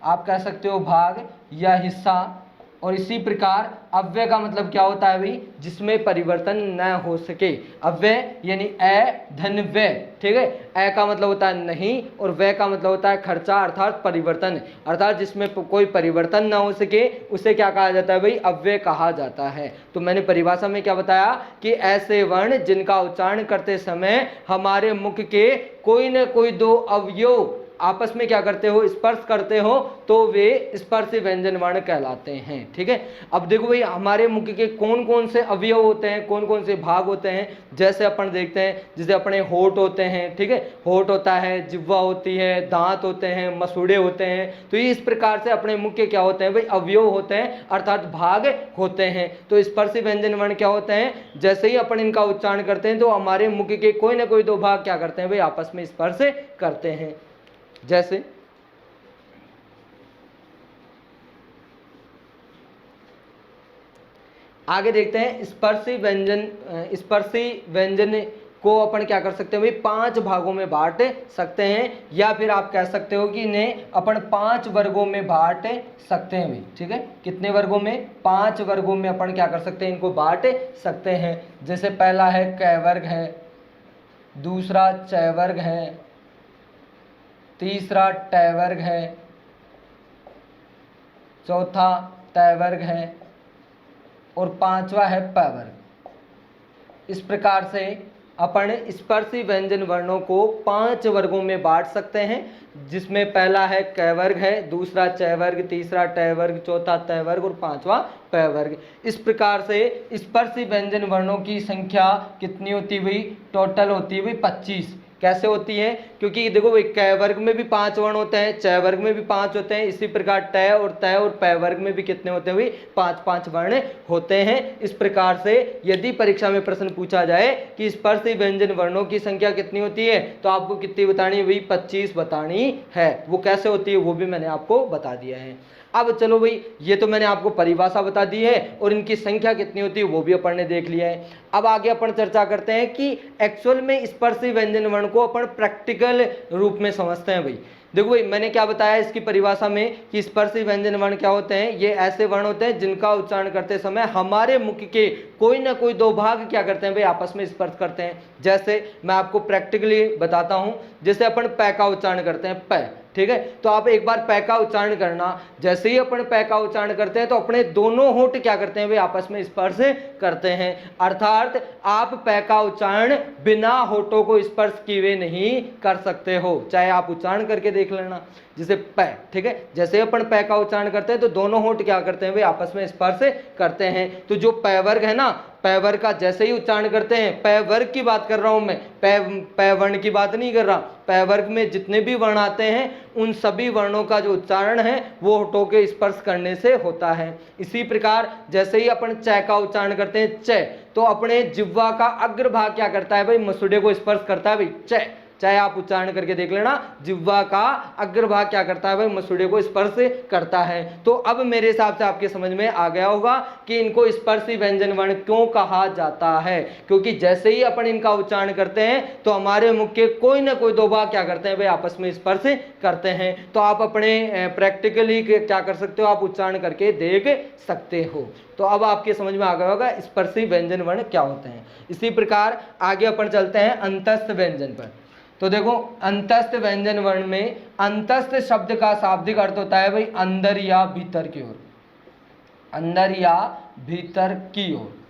आप कह सकते हो भाग या हिस्सा। और इसी प्रकार अव्यय का मतलब क्या होता है भाई, जिसमें परिवर्तन न हो सके। अव्यय यानी अ धन व्यय। ठीक है, अ का मतलब होता है नहीं और व्यय का मतलब होता है खर्चा अर्थात परिवर्तन, अर्थात जिसमें कोई परिवर्तन ना हो सके उसे क्या कहा जाता है भाई, अव्यय कहा जाता है। तो मैंने परिभाषा में क्या बताया कि ऐसे वर्ण जिनका उच्चारण करते समय हमारे मुख के कोई न कोई 2 अवयव आपस में क्या करते हो, स्पर्श करते हो, तो वे स्पर्शी व्यंजन वर्ण कहलाते हैं। ठीक है, अब देखो भाई, हमारे मुख के कौन कौन से अवयव होते हैं, कौन कौन से भाग होते हैं। जैसे अपन देखते हैं, जैसे अपने होठ होते हैं। ठीक है, होठ होता है, जिह्वा होती है, दांत होते हैं, मसूड़े होते हैं। तो ये इस प्रकार से अपने मुख के क्या होते हैं भाई, अवयव होते हैं अर्थात भाग होते हैं। तो स्पर्शी व्यंजन वर्ण क्या होते हैं, जैसे ही अपन इनका उच्चारण करते हैं तो हमारे मुख के कोई ना कोई 2 भाग क्या करते हैं भाई, आपस में स्पर्श करते हैं। जैसे आगे देखते हैं, स्पर्शी व्यंजन को अपन क्या कर सकते हैं भाई, 5 भागों में बांट सकते हैं। या फिर आप कह सकते हो कि इन्हें अपन 5 वर्गों में बांट सकते हैं भाई। ठीक है, कितने वर्गों में, 5 वर्गों में अपन क्या कर सकते हैं, इनको बांट सकते हैं। जैसे पहला है क वर्ग है, दूसरा च वर्ग है, तीसरा ट वर्ग है, चौथा त वर्ग है और 5वां है प वर्ग। इस प्रकार से अपन स्पर्शी व्यंजन वर्णों को 5 वर्गों में बांट सकते हैं, जिसमें पहला है क वर्ग है, दूसरा च वर्ग, तीसरा ट वर्ग, चौथा त वर्ग और 5वां प वर्ग। इस प्रकार से स्पर्शी व्यंजन वर्णों की संख्या कितनी होती हुई, टोटल होती हुई 25। कैसे होती हैं, क्योंकि देखो भाई क वर्ग में भी 5 वर्ण होते हैं, च वर्ग में भी 5 होते हैं, इसी प्रकार ट और त और प वर्ग में भी कितने होते हैं भाई 5-5 वर्ण होते हैं। इस प्रकार से यदि परीक्षा में प्रश्न पूछा जाए कि स्पर्शी व्यंजन वर्णों की संख्या कितनी होती है, तो आपको कितनी बतानी है भाई 25 बतानी है। वो कैसे होती है वो भी मैंने आपको बता दिया है। अब चलो भाई, ये तो मैंने आपको परिभाषा बता दी है और इनकी संख्या कितनी होती है वो भी अपन ने देख लिया है। अब आगे अपन चर्चा करते हैं कि एक्चुअल में स्पर्शी व्यंजन वर्ण को अपन प्रैक्टिकल रूप में समझते हैं। भाई देखो भाई, मैंने क्या बताया इसकी परिभाषा में कि स्पर्शी व्यंजन वर्ण क्या होते हैं, ये ऐसे वर्ण होते हैं जिनका उच्चारण करते समय हमारे मुख के कोई ना कोई दो भाग क्या करते हैं भाई आपस में स्पर्श करते हैं। जैसे मैं आपको प्रैक्टिकली बताता हूं, जैसे अपन प का उच्चारण करते हैं प, ठीक है, तो आप एक बार प का उच्चारण करना, जैसे ही अपन प का उच्चारण करते हैं तो अपने दोनों होंठ क्या करते हैं वे आपस में स्पर्श करते हैं। अर्थात आप प का उच्चारण बिना होठों को स्पर्श किए नहीं कर सकते हो, चाहे आप उच्चारण करके देख लेना। जैसे प, ठीक है, जैसे अपन प का उच्चारण करते हैं तो दोनों होंठ क्या करते हैं वे आपस में स्पर्श करते हैं। तो जो प वर्ग है ना, प वर्ग का जैसे ही उच्चारण करते हैं, प वर्ग की बात कर रहा हूं मैं, प वर्ण की बात नहीं कर रहा, प वर्ग में जितने भी वर्ण आते हैं उन सभी वर्णों का जो उच्चारण है वो होठों के स्पर्श करने से होता है। इसी प्रकार जैसे ही अपन च का उच्चारण करते हैं च, तो अपने जिह्वा का अग्रभाग क्या करता है भाई मसूड़े को स्पर्श करता है भाई च, चाहे आप उच्चारण करके देख लेना, जिह्वा का अग्रभाग क्या करता है भाई मसूड़े को स्पर्श करता है। तो अब मेरे हिसाब से आपके समझ में आ गया होगा कि इनको स्पर्शी व्यंजन वर्ण क्यों कहा जाता है, क्योंकि जैसे ही अपन इनका उच्चारण करते हैं तो हमारे मुख के कोई ना कोई दो भाग क्या करते हैं भाई आपस में स्पर्श करते हैं। तो आप अपने प्रैक्टिकली क्या कर सकते हो, आप उच्चारण करके देख सकते हो। तो अब आपके समझ में आ गया होगा स्पर्शी व्यंजन वर्ण क्या होते हैं। इसी प्रकार आगे अपन चलते हैं अंतस्थ व्यंजन पर। तो देखो अंतस्थ व्यंजन वर्ण में अंतस्थ शब्द का शाब्दिक अर्थ होता है भाई अंदर या भीतर की ओर, अंदर या भीतर की ओर।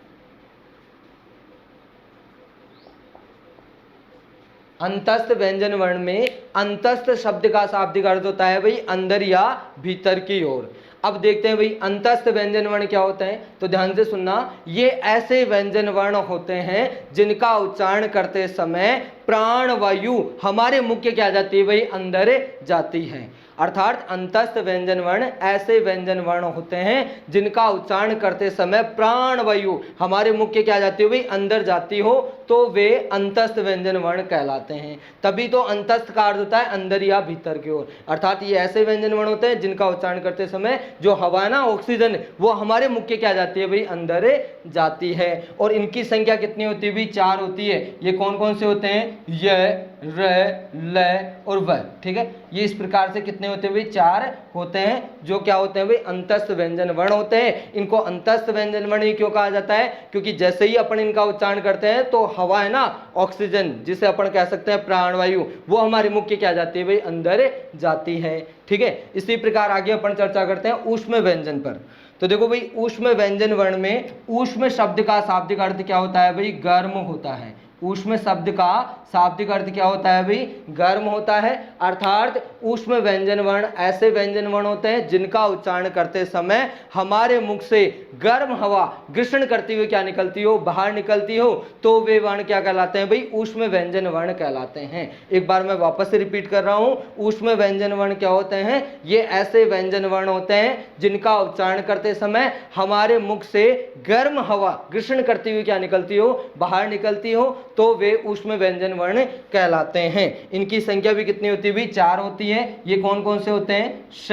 अंतस्थ व्यंजन वर्ण में अंतस्थ शब्द का शाब्दिक अर्थ होता है भाई अंदर या भीतर की ओर। अब देखते हैं भाई अंतस्थ व्यंजन वर्ण क्या होते हैं, तो ध्यान से सुनना, ये ऐसे व्यंजन वर्ण होते हैं जिनका उच्चारण करते समय प्राण वायु हमारे मुख के क्या जाती है भाई अंदर जाती है। अर्थात अंतस्थ व्यंजन वर्ण ऐसे व्यंजन वर्ण होते हैं जिनका उच्चारण करते समय प्राण वायु हमारे मुख के क्या जाती हो भाई अंदर जाती हो, तो वे अंतस्थ व्यंजन वर्ण कहलाते हैं। तभी तो अंतस्थ का अर्थ होता है अंदर या भीतर की ओर। अर्थात ये ऐसे व्यंजन वर्ण होते हैं जिनका उच्चारण करते समय जो हवा ना ऑक्सीजन वो हमारे मुख के क्या जाती है भाई अंदर जाती है। और इनकी संख्या कितनी होती है भाई 4 होती है। ये कौन कौन से होते हैं, य, र, ल और व, ठीक है, ये इस प्रकार से कितने होते हैं भाई 4 होते हैं जो क्या होते हैं भाई अंतस्थ व्यंजन वर्ण होते हैं। इनको अंतस्थ व्यंजन वर्ण ही क्यों कहा जाता है, क्योंकि जैसे ही अपन इनका उच्चारण करते हैं तो हवा है ना ऑक्सीजन जिसे अपन कह सकते हैं प्राणवायु वो हमारे मुख के क्या जाती है भाई अंदर जाती है, ठीक है। इसी प्रकार आगे अपन चर्चा करते हैं ऊष्म व्यंजन पर। तो देखो भाई ऊष्म व्यंजन वर्ण में ऊष्म शब्द का शाब्दिक अर्थ क्या होता है भाई गर्म होता है। ऊष्म शब्द का शाब्दिक अर्थ क्या होता है भाई गर्म होता है। अर्थात ऊष्म व्यंजन वर्ण ऐसे व्यंजन वर्ण होते हैं जिनका उच्चारण करते समय हमारे मुख से गर्म हवा ग्रसण करती हुई क्या निकलती हो बाहर निकलती हो, तो वे वर्ण क्या कहलाते हैं भाई ऊष्म व्यंजन वर्ण कहलाते हैं। एक बार मैं वापस से रिपीट कर रहा हूं, ऊष्म व्यंजन वर्ण क्या होते हैं, ये ऐसे व्यंजन वर्ण होते हैं जिनका उच्चारण करते समय हमारे मुख से गर्म हवा ग्रसण करती हुई क्या निकलती हो बाहर निकलती हो, तो वे ऊष्म व्यंजन वर्ण कहलाते हैं। इनकी संख्या भी कितनी होती है भाई 4 होती है। ये कौन कौन से होते हैं, श,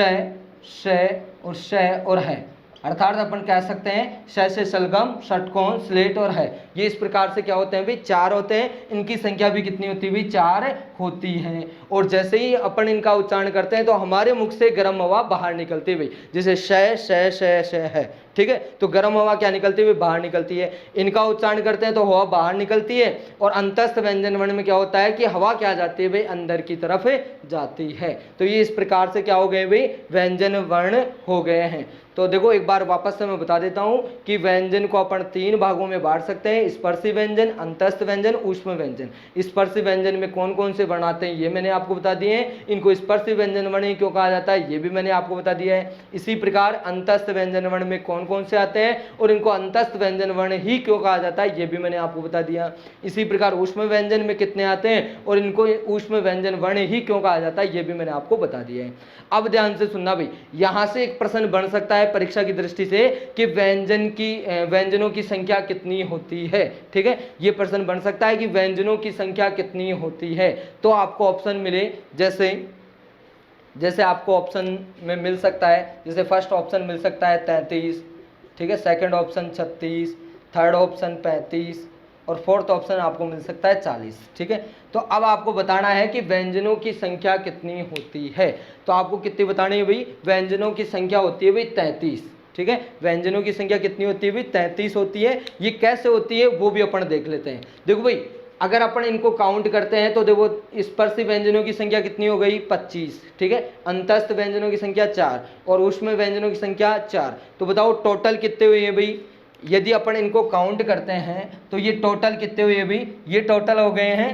श और है। अर्थात अपन कह सकते हैं श से शलगम, षटकोण, स्लेट और है, ये इस प्रकार से क्या होते हैं भाई 4 होते हैं। इनकी संख्या भी कितनी होती है भाई 4 होती है। और जैसे ही अपन इनका उच्चारण करते हैं तो हमारे मुख से गर्म हवा बाहर निकलती है भाई, जैसे श है, ठीक है, तो गर्म हवा क्या निकलती है बाहर निकलती है। इनका उच्चारण करते हैं तो हवा बाहर निकलती है। और अंतस्थ व्यंजन वर्ण में क्या होता है कि हवा क्या जाती है भाई अंदर की तरफ जाती है। तो ये इस प्रकार से क्या हो गए भाई व्यंजन वर्ण हो गए हैं। तो देखो एक बार वापस से मैं बता देता हूं कि व्यंजन को अपन 3 भागों में बांट सकते हैं, स्पर्शी व्यंजन, अंतस्थ व्यंजन, ऊष्म व्यंजन। स्पर्शी व्यंजन में कौन कौन से वर्ण आते हैं ये मैंने आपको बता दिए हैं। इनको स्पर्शी व्यंजन वर्ण ही क्यों कहा जाता है ये भी मैंने आपको बता दिया है। इसी प्रकार अंतस्थ व्यंजन वर्ण में कौन कौन कौन से आते हैं और इनको अंतस्थ व्यंजन वर्ण ही क्यों कहा जाता है, ये भी मैंने आपको बता दिया। इसी प्रकार ऊष्म व्यंजन में कितने आते हैं और इनको ऊष्म व्यंजन वर्ण ही क्यों कहा जाता है, ये भी मैंने आपको बता दिया है। अब ध्यान से सुनना भाई, यहां से एक प्रश्न बन सकता है परीक्षा की दृष्टि से कि व्यंजनों की संख्या कितनी होती है। ठीक है, ये प्रश्न बन सकता है कि व्यंजनों की संख्या कितनी होती है। तो आपको ऑप्शन मिले, जैसे आपको ऑप्शन में मिल सकता है, जैसे फर्स्ट ऑप्शन मिल सकता है 33, ठीक है, सेकंड ऑप्शन 36, थर्ड ऑप्शन 35 और फोर्थ ऑप्शन आपको मिल सकता है 40। ठीक है, तो अब आपको बताना है कि व्यंजनों की संख्या कितनी होती है। तो आपको कितनी बतानी है भाई, व्यंजनों की संख्या होती है भाई 33। ठीक है, व्यंजनों की संख्या कितनी होती है भाई 33 होती है। ये कैसे होती है वो भी अपन देख लेते हैं। देखो भाई, अगर अपन इनको काउंट करते हैं तो देखो स्पर्शी व्यंजनों की संख्या कितनी हो गई 25। ठीक है, अंतस्थ व्यंजनों की संख्या 4 और ऊष्म व्यंजनों की संख्या 4। तो बताओ टोटल कितने हुए हैं भाई, यदि अपन इनको काउंट करते हैं तो ये टोटल कितने हुए भाई, ये टोटल हो गए हैं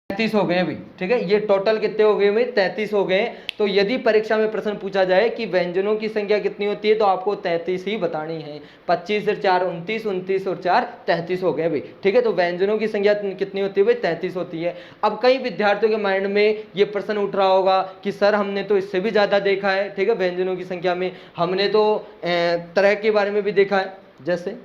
33 हो गए भाई। ठीक है, ये टोटल कितने हो गए भाई 33 हो गए। तो यदि परीक्षा में प्रश्न पूछा जाए कि व्यंजनों की संख्या कितनी होती है तो आपको 33 ही बतानी है। 25 से 4 29, 29 और 4 33 हो गए भाई। ठीक है, तो व्यंजनों की संख्या कितनी होती है भाई 33 होती है। अब कई विद्यार्थियों के माइंड में ये प्रश्न उठ रहा होगा कि सर हमने तो इससे भी ज्यादा देखा है। ठीक है, व्यंजनों की संख्या में हमने तो तरह के बारे में भी देखा है, जैसे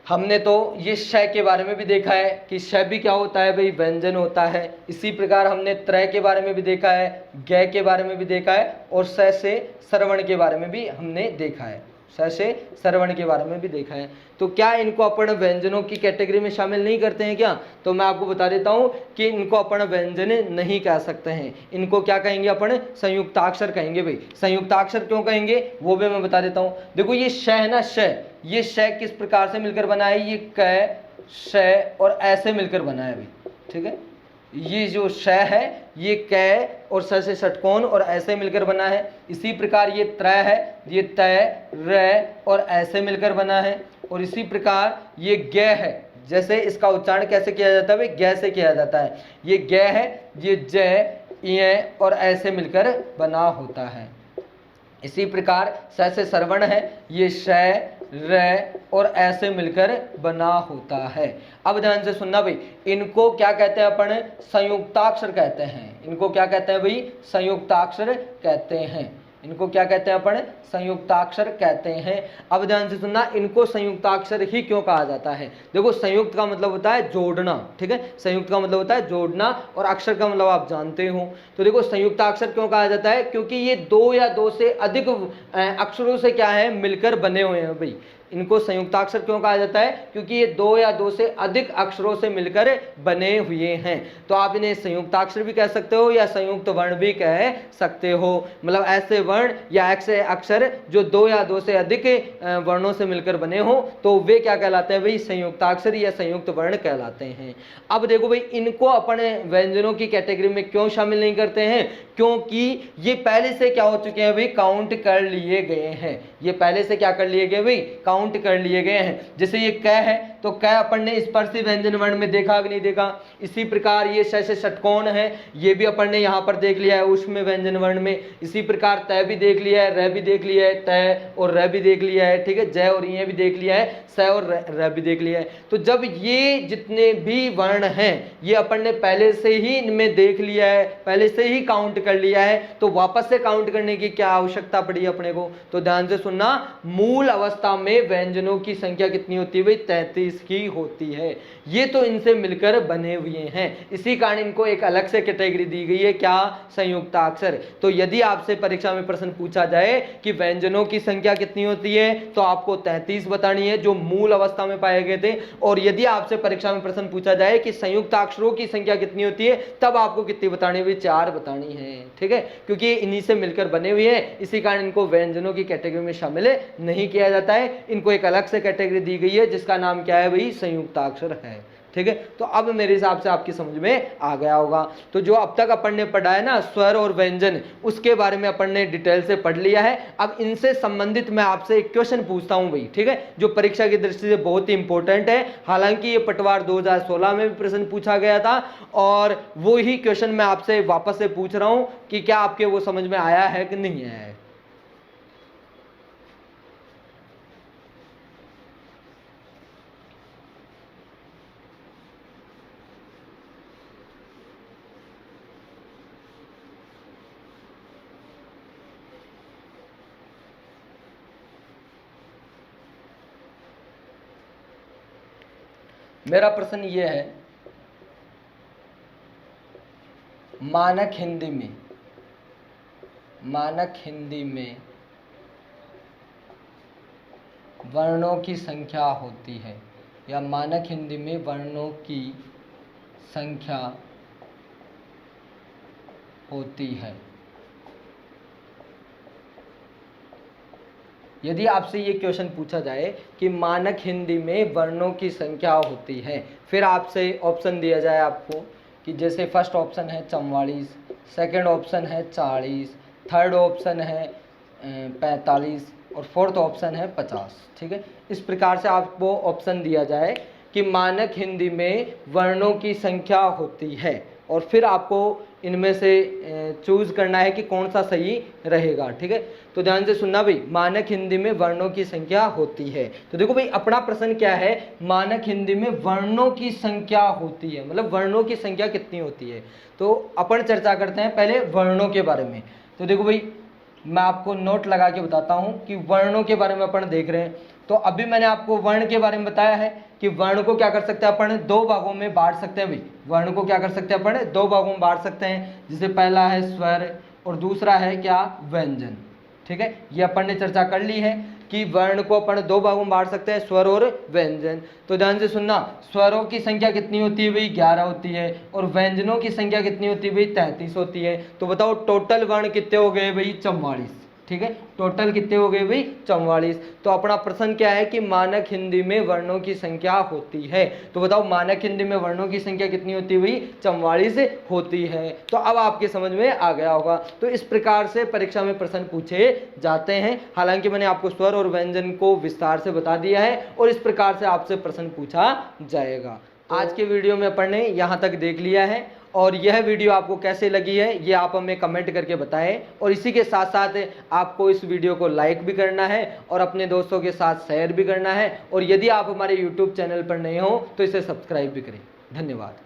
हमने तो ये श के बारे में भी देखा है कि श भी क्या होता है भाई, व्यंजन होता है। इसी प्रकार हमने त्रय के बारे में भी देखा है, ग के बारे में भी देखा है और स से श्रवण के बारे में भी हमने देखा है, स से श्रवण के बारे में भी देखा है। तो क्या इनको अपन व्यंजनों की कैटेगरी में शामिल नहीं करते हैं क्या? तो मैं आपको बता देता हूं कि इनको अपन व्यंजन नहीं कह सकते हैं। इनको क्या कहेंगे अपन, संयुक्ताक्षर कहेंगे भाई। संयुक्ताक्षर क्यों कहेंगे वो भी मैं बता देता हूं। देखो ये श है ना, श, ये श किस प्रकार से मिलकर बना है, ये क, श और ऐसे मिलकर बना है भाई। ठीक है, ये जो श है ये क और स से षटकोण और ऐसे मिलकर बना है। इसी प्रकार ये त्रय है, ये तय, र और ऐसे मिलकर बना है। और इसी प्रकार ये ग है, जैसे इसका उच्चारण कैसे किया जाता है भाई, ग से किया जाता है। ये ग है, ये ज, य और ऐसे मिलकर बना होता है। इसी प्रकार स से श्रवण है, ये श, र और ऐसे मिलकर बना होता है। अब ध्यान से सुनना भाई, इनको क्या कहते हैं अपन, संयुक्ताक्षर कहते हैं। इनको क्या कहते हैं भाई, संयुक्ताक्षर कहते हैं। इनको क्या कहते हैं अपन, संयुक्ताक्षर कहते हैं। अब ध्यान से सुनना, इनको संयुक्ताक्षर ही क्यों कहा जाता है। देखो संयुक्त का मतलब होता है जोड़ना। ठीक है, संयुक्त का मतलब होता है जोड़ना और अक्षर का मतलब आप जानते हो। तो देखो संयुक्ताक्षर क्यों कहा जाता है, क्योंकि ये 2 या 2 से अधिक अक्षरों से क्या है, मिलकर बने हुए हैं भाई। इनको संयुक्ताक्षर क्यों कहा जाता है, क्योंकि ये 2 या 2 से अधिक अक्षरों से मिलकर बने हुए हैं। तो आप इन्हें संयुक्ताक्षर भी कह सकते हो या संयुक्त वर्ण भी कह सकते हो। मतलब ऐसे वर्ण या ऐसे अक्षर जो 2 या 2 से अधिक वर्णों से मिलकर बने हो तो वे क्या कहलाते हैं भाई, संयुक्ताक्षर या संयुक्त वर्ण कहलाते हैं। अब देखो भाई, इनको अपने व्यंजनों की कैटेगरी में क्यों शामिल नहीं करते हैं, क्योंकि ये पहले से क्या हो चुके हैं भाई, काउंट कर लिए गए हैं। ये पहले से क्या कर लिए गए भाई, काउंट कर लिए गए हैं। जैसे ये क है तो क अपन ने स्पर्शी व्यंजन वर्ण में देखा कि नहीं देखा। इसी प्रकार ये श से षटकोण है, ये भी अपन ने यहाँ पर देख लिया है ऊष्म व्यंजन वर्ण में। इसी प्रकार तय भी देख लिया है, र भी देख लिया है, तय और र भी देख लिया है। ठीक है, जय और ये भी देख लिया है, स और र भी देख लिया है। तो जब ये जितने भी वर्ण हैं ये अपन ने पहले से ही इनमें देख लिया है, पहले से ही काउंट कर लिया है, तो वापस से काउंट करने की क्या आवश्यकता पड़ी अपने को। तो ध्यान से सुनना, मूल अवस्था में व्यंजनों की संख्या कितनी होती है भाई, 33 की होती है। ये तो इनसे मिलकर बने हुए हैं, इसी कारण इनको एक अलग से कैटेगरी दी गई है, क्या, संयुक्ताक्षर। तो यदि आपसे परीक्षा में प्रश्न पूछा जाए कि व्यंजनों की संख्या कितनी होती है तो आपको 33 बतानी है जो मूल अवस्था में पाए गए थे। और यदि आपसे परीक्षा में प्रश्न पूछा जाए कि संयुक्ताक्षरों की संख्या कितनी होती है तब आपको कितनी बतानी है, 4 बतानी है। ठीक है, क्योंकि इन्हीं से मिलकर बने हुए हैं, इसी कारण इनको व्यंजनों की कैटेगरी में शामिल नहीं किया जाता है। इनको एक अलग से कैटेगरी दी गई है जिसका नाम क्या है भाई, संयुक्ताक्षर है। ठीक है। तो अब मेरे हिसाब से आपकी समझ में आ गया होगा। तो जो अब तक अपन ने पढ़ा है ना स्वर और व्यंजन, उसके बारे में अपन ने डिटेल से पढ़ लिया है। अब इनसे संबंधित मैं आपसे एक क्वेश्चन पूछता हूं भाई, ठीक है, जो परीक्षा की दृष्टि से बहुत ही इंपॉर्टेंट है। हालांकि ये पटवार 2016 में भी प्रश्न पूछा गया था और वो ही क्वेश्चन मैं आपसे वापस से पूछ रहा हूं कि क्या आपके वो समझ में आया है कि नहीं आया है। मेरा प्रश्न ये है, मानक हिंदी में वर्णों की संख्या होती है, या मानक हिंदी में वर्णों की संख्या होती है। यदि आपसे ये क्वेश्चन पूछा जाए कि मानक हिंदी में वर्णों की संख्या होती है, फिर आपसे ऑप्शन दिया जाए आपको कि जैसे फर्स्ट ऑप्शन है 44, सेकंड ऑप्शन है 40, थर्ड ऑप्शन है 45 और फोर्थ ऑप्शन है 50, ठीक है। इस प्रकार से आपको ऑप्शन दिया जाए कि मानक हिंदी में वर्णों की संख्या होती है और फिर आपको इनमें से चूज करना है कि कौन सा सही रहेगा, ठीक है। तो ध्यान से सुनना भाई, मानक हिंदी में वर्णों की संख्या होती है। तो देखो भाई, अपना प्रश्न क्या है, मानक हिंदी में वर्णों की संख्या होती है, मतलब वर्णों की संख्या कितनी होती है। तो अपन चर्चा करते हैं पहले वर्णों के बारे में। तो देखो भाई, मैं आपको नोट लगा के बताता हूं कि वर्णों के बारे में अपन देख रहे हैं। तो अभी मैंने आपको वर्ण के बारे में बताया है कि वर्ण को क्या कर सकते हैं अपन, दो भागों में बांट सकते हैं भाई। वर्ण को क्या कर सकते हैं अपन, दो भागों में बांट सकते हैं। जैसे पहला है स्वर और दूसरा है क्या, व्यंजन, ठीक है। ये अपन ने चर्चा कर ली है कि वर्ण को अपन दो भागों में बांट सकते हैं, स्वर और व्यंजन। तो ध्यान से सुनना, स्वरों की संख्या कितनी होती है भाई, 11 होती है, और व्यंजनों की संख्या कितनी होती है भाई, 33 होती है। तो बताओ टोटल वर्ण कितने हो गए भाई, 44, ठीक है। टोटल कितने हो गए भाई, 44। तो अपना प्रश्न क्या है कि मानक हिंदी में वर्णों की संख्या होती है। तो बताओ मानक हिंदी में वर्णों की संख्या कितनी होती है भाई, 44 होती है। तो अब आपके समझ में आ गया होगा। तो इस प्रकार से परीक्षा में प्रश्न पूछे जाते हैं। हालांकि मैंने आपको स्वर और व्यंजन को विस्तार से बता दिया है और इस प्रकार से आपसे प्रश्न पूछा जाएगा। तो आज के वीडियो में अपन ने यहाँ तक देख लिया है और यह वीडियो आपको कैसे लगी है ये आप हमें कमेंट करके बताएं। और इसी के साथ साथ आपको इस वीडियो को लाइक भी करना है और अपने दोस्तों के साथ शेयर भी करना है। और यदि आप हमारे YouTube चैनल पर नए हो तो इसे सब्सक्राइब भी करें। धन्यवाद।